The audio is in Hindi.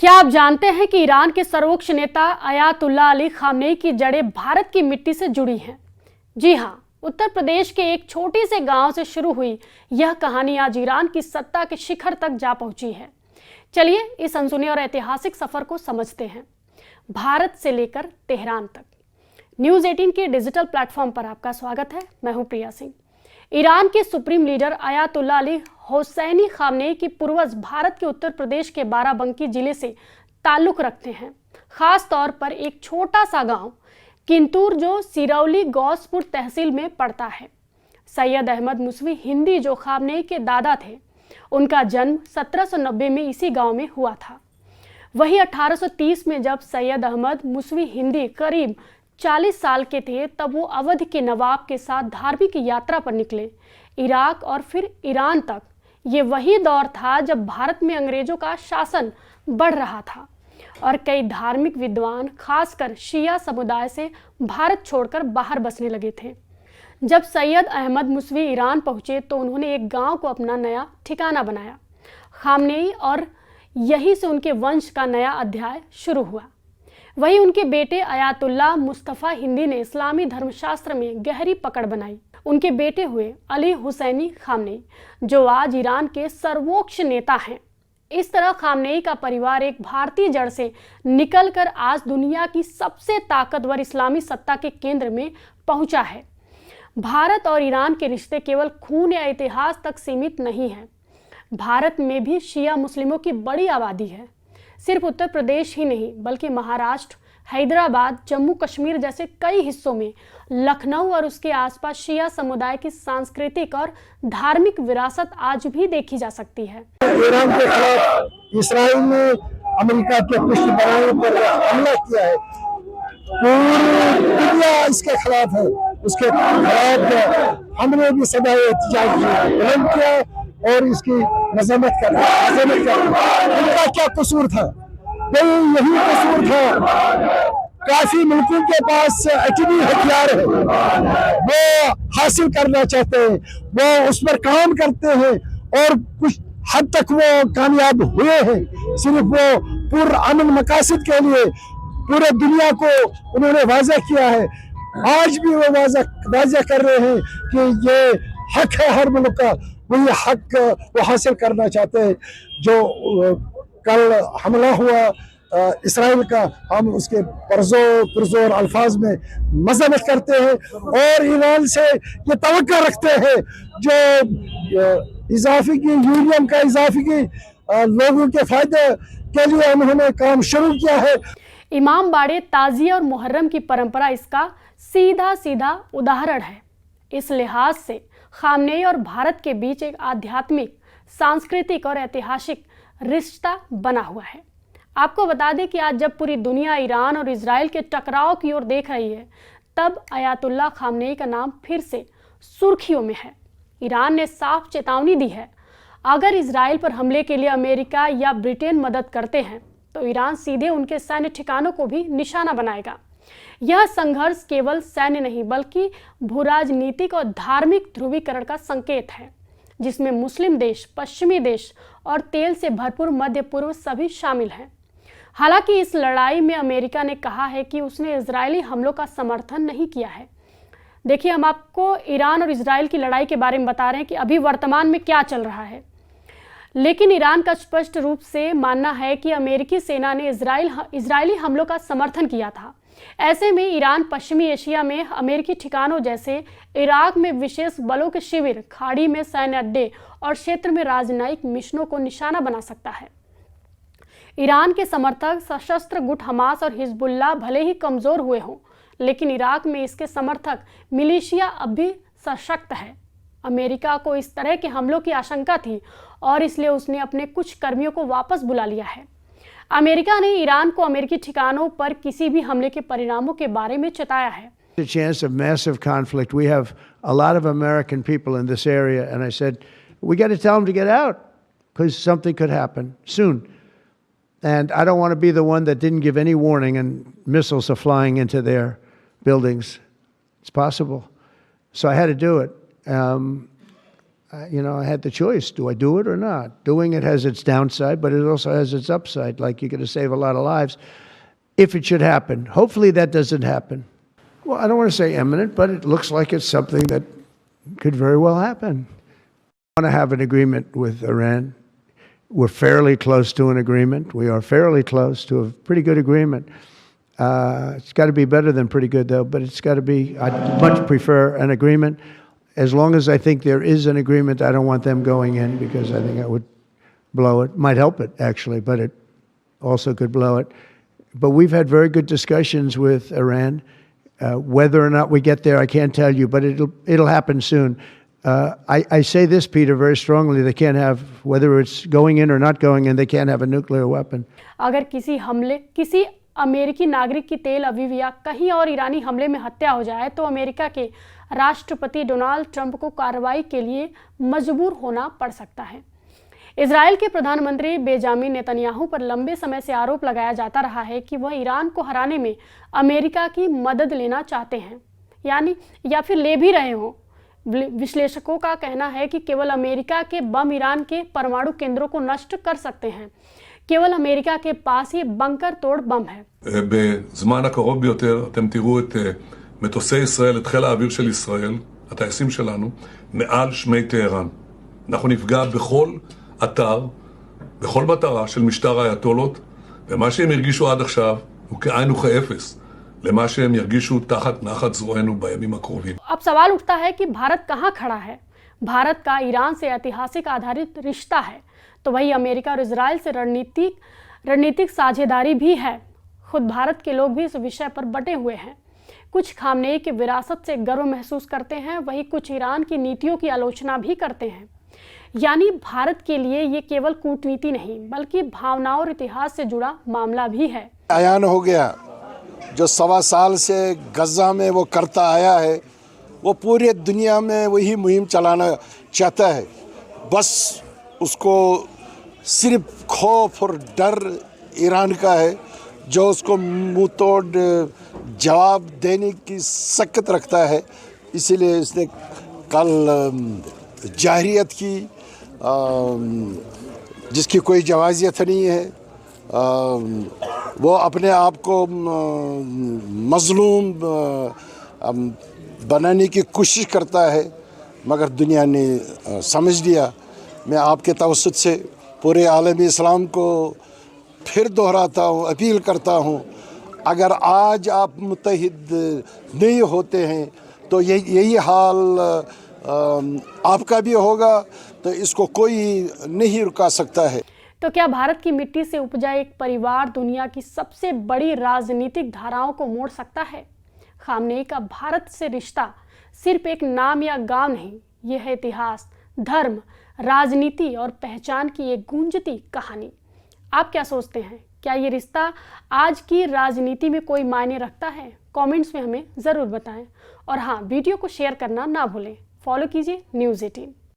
क्या आप जानते हैं कि ईरान के सर्वोच्च नेता अयातुल्ला अली खामेनी की जड़ें भारत की मिट्टी से जुड़ी हैं? जी हाँ, उत्तर प्रदेश के एक छोटे से गांव से शुरू हुई यह कहानी आज ईरान की सत्ता के शिखर तक जा पहुंची है। चलिए इस अनसुने और ऐतिहासिक सफर को समझते हैं, भारत से लेकर तेहरान तक। न्यूज़ 18 के डिजिटल प्लेटफॉर्म पर आपका स्वागत है। मैं हूं प्रिया सिंह। ईरान के supreme leader Ayatollah Ali Hosseini Khamenei की पूर्वज भारत के उत्तर प्रदेश के बाराबंकी जिले से ताल्लुक रखते हैं। खास तौर पर एक छोटा सा गांव किंतूर जो सिरौली गौसपुर तहसील में पड़ता है। सैयद अहमद मुसवी हिंदी जो खामेनी के दादा थे, उनका जन्म 1790 में इसी गांव में हुआ था। वही 1830 में जब सैयद अहमद मुसवी हिंदी करीब 40 साल के थे, तब वो अवध के नवाब के साथ धार्मिक यात्रा पर निकले, इराक और फिर ईरान तक। ये वही दौर था जब भारत में अंग्रेजों का शासन बढ़ रहा था और कई धार्मिक विद्वान खासकर शिया समुदाय से भारत छोड़कर बाहर बसने लगे थे। जब सैयद अहमद मुसवी ईरान पहुंचे तो उन्होंने एक गांव को अपना नया ठिकाना बनाया, खामेनी, और यहीं से उनके वंश का नया अध्याय शुरू हुआ। वहीं उनके बेटे अयातुल्ला मुस्तफ़ा हिंदी ने इस्लामी धर्मशास्त्र में गहरी पकड़ बनाई। उनके बेटे हुए अली हुसैनी खामेनी, जो आज ईरान के सर्वोच्च नेता हैं। इस तरह खामेनी का परिवार एक भारतीय जड़ से निकलकर आज दुनिया की सबसे ताकतवर इस्लामी सत्ता के केंद्र में पहुंचा है। भारत और ईरान के रिश्ते केवल खून या इतिहास तक सीमित नहीं हैं। भारत में भी शिया मुस्लिमों की बड़ी आबादी है। सिर्फ उत्तर प्रदेश ही नहीं बल्कि महाराष्ट्र, हैदराबाद, जम्मू कश्मीर जैसे कई हिस्सों में, लखनऊ और उसके आसपास शिया समुदाय की सांस्कृतिक और धार्मिक विरासत आज भी देखी जा सकती है। ईरान के खिलाफ इसराइल ने अमेरिका के पृष्ठभूमि पर हमला किया है। पूरी दुनिया इसके खिलाफ है। उसके खिलाफ हमने भी सदा एहतजाज किया और इसकी मजम्मत कर उनका क्या कसूर था? यही कसूर था। काफी मुल्कों के पास एटमी हथियार है, वो हासिल करना चाहते हैं, वो उस पर काम करते हैं और कुछ हद तक वो कामयाब हुए हैं। सिर्फ वो पूर्ण अमन मकासद के लिए पूरे दुनिया को उन्होंने वाज़ा किया है। आज भी वो वाज़ा कर रहे हैं कि ये हक है हर मुल्क का, वो ये हक वो हासिल करना चाहते हैं। जो कल हमला हुआ इसराइल का, हम उसके पुरजोर अल्फाज में मजम्मत करते हैं और ईरान से ये तवक्को रखते हैं जो इजाफी की यूनियन का इजाफी की लोगों के फायदे के लिए उन्होंने काम शुरू किया है। इमाम बाड़े, ताजिया और मुहर्रम की परंपरा इसका सीधा उदाहरण है। इस लिहाज से खामेनी और भारत के बीच एक आध्यात्मिक, सांस्कृतिक और ऐतिहासिक रिश्ता बना हुआ है। आपको बता दें कि आज जब पूरी दुनिया ईरान और इजराइल के टकराव की ओर देख रही है, तब अयातुल्ला खामेनी का नाम फिर से सुर्खियों में है। ईरान ने साफ चेतावनी दी है, अगर इजराइल पर हमले के लिए अमेरिका या ब्रिटेन मदद करते हैं तो ईरान सीधे उनके सैन्य ठिकानों को भी निशाना बनाएगा। यह संघर्ष केवल सैन्य नहीं बल्कि भूराजनीतिक और धार्मिक ध्रुवीकरण का संकेत है, जिसमें मुस्लिम देश, पश्चिमी देश और तेल से भरपूर मध्य पूर्व सभी शामिल हैं। हालांकि इस लड़ाई में अमेरिका ने कहा है कि उसने इजरायली हमलों का समर्थन नहीं किया है। देखिए, हम आपको ईरान और इजराइल की लड़ाई के बारे में बता रहे हैं कि अभी वर्तमान में क्या चल रहा है, लेकिन ईरान का स्पष्ट रूप से मानना है कि अमेरिकी सेना ने इजरायली हमलों का समर्थन किया था। ऐसे में ईरान पश्चिमी एशिया में अमेरिकी ठिकानों जैसे इराक में विशेष बलों के शिविर, खाड़ी में सैन्य अड्डे और क्षेत्र में राजनयिक मिशनों को निशाना बना सकता है। ईरान के समर्थक सशस्त्र गुट हमास और हिजबुल्लाह भले ही कमजोर हुए हों, लेकिन इराक में इसके समर्थक मिलिशिया अब भी सशक्त है। अमेरिका को इस तरह के हमलों की आशंका थी और इसलिए उसने अपने कुछ कर्मियों को वापस बुला लिया है। अमेरिका ने ईरान को अमेरिकी ठिकानों पर किसी भी हमले के परिणामों के बारे में चेताया है। The chance of massive conflict. We have a lot of American people in this area, and I said, we got to tell them to get out because something could happen soon. And I don't want to be the one that didn't give any warning and missiles are flying into their buildings. It's possible. So I had to do it. I had the choice. Do I do it or not? Doing it has its downside, but it also has its upside. Like, you're going to save a lot of lives if it should happen. Hopefully that doesn't happen. Well, I don't want to say imminent, but it looks like it's something that could very well happen. I want to have an agreement with Iran. We're fairly close to an agreement. We are fairly close to a pretty good agreement. It's got to be better than pretty good, though, but it's got to be, I'd much prefer an agreement. As long as I think there is an agreement, I don't want them going in, because I think that would blow it. Might help it, actually, but it also could blow it. But we've had very good discussions with Iran. Whether or not we get there, I can't tell you, but it'll happen soon. I say this, Peter, very strongly. They can't have, whether it's going in or not going in, they can't have a nuclear weapon. अगर किसी हमले, किसी अमेरिकी नागरिक की तेल अवीव या कहीं और ईरानी हमले में हत्या हो जाए, तो अमेरिका के राष्ट्रपति डोनाल्ड ट्रंप को कार्रवाई के लिए मजबूर होना पड़ सकता है। इजराइल के प्रधानमंत्री बेंजामिन नेतन्याहू पर लंबे समय से आरोप लगाया जाता रहा है कि वह ईरान को हराने में अमेरिका की मदद लेना चाहते हैं, या फिर ले भी रहे हों। विश्लेषकों का कहना है कि केवल अमेरिका के बम ईरान के परमाणु केंद्रों को नष्ट कर सकते हैं। केवल अमेरिका के पास ही बंकर तोड़ बम है। בזמן הקרוב ביותר אתם תראו את מטוסי ישראל, את חיל האוויר של ישראל, הטייסים שלנו, מעל שמי טהרן. אנחנו נפגע בכל אתר, בכל מטרה של משטר האייתולות, ומה שהם הרגישו עד עכשיו הוא כאין וכאפס למה שהם ירגישו תחת נחת זרוענו בימים הקרובים. अब सवाल उठता है कि भारत कहाँ खड़ा है। भारत का ईरान से ऐतिहासिक आधारित रिश्ता है, तो वही अमेरिका और इजराइल से रणनीतिक साझेदारी भी है। खुद भारत के लोग भी इस विषय पर बटे हुए हैं। कुछ खामनेई की विरासत से गर्व महसूस करते हैं, वही कुछ ईरान की नीतियों की आलोचना भी करते हैं। यानी भारत के लिए ये केवल कूटनीति नहीं, बल्कि भावनाओं और इतिहास से जुड़ा मामला भी है। अयान हो गया, जो 1.25 साल से गजा में वो करता आया है, वो पूरे दुनिया में वही मुहिम चलाना चाहता है। बस उसको सिर्फ खौफ और डर ईरान का है, जो उसको मुंह तोड़ जवाब देने की सख्त रखता है। इसीलिए इसने कल जाहिरियत की, जिसकी कोई जवाजियत नहीं है। वो अपने आप को मजलूम बनाने की कोशिश करता है, मगर दुनिया ने समझ लिया। मैं आपके तवस्सुत से पूरे आलमी इस्लाम को फिर दोहराता हूँ, अपील करता हूँ, अगर आज आप मुत्तहिद नहीं होते हैं तो यही हाल आपका भी होगा, तो इसको कोई नहीं रुका सकता है। तो क्या भारत की मिट्टी से उपजा एक परिवार दुनिया की सबसे बड़ी राजनीतिक धाराओं को मोड़ सकता है? खामनेई का भारत से रिश्ता सिर्फ एक नाम या गांव नहीं, यह है इतिहास, धर्म, राजनीति और पहचान की एक गूंजती कहानी। आप क्या सोचते हैं? क्या ये रिश्ता आज की राजनीति में कोई मायने रखता है? कमेंट्स में हमें ज़रूर बताएं। और हाँ, वीडियो को शेयर करना ना भूलें। फॉलो कीजिए न्यूज़ 18।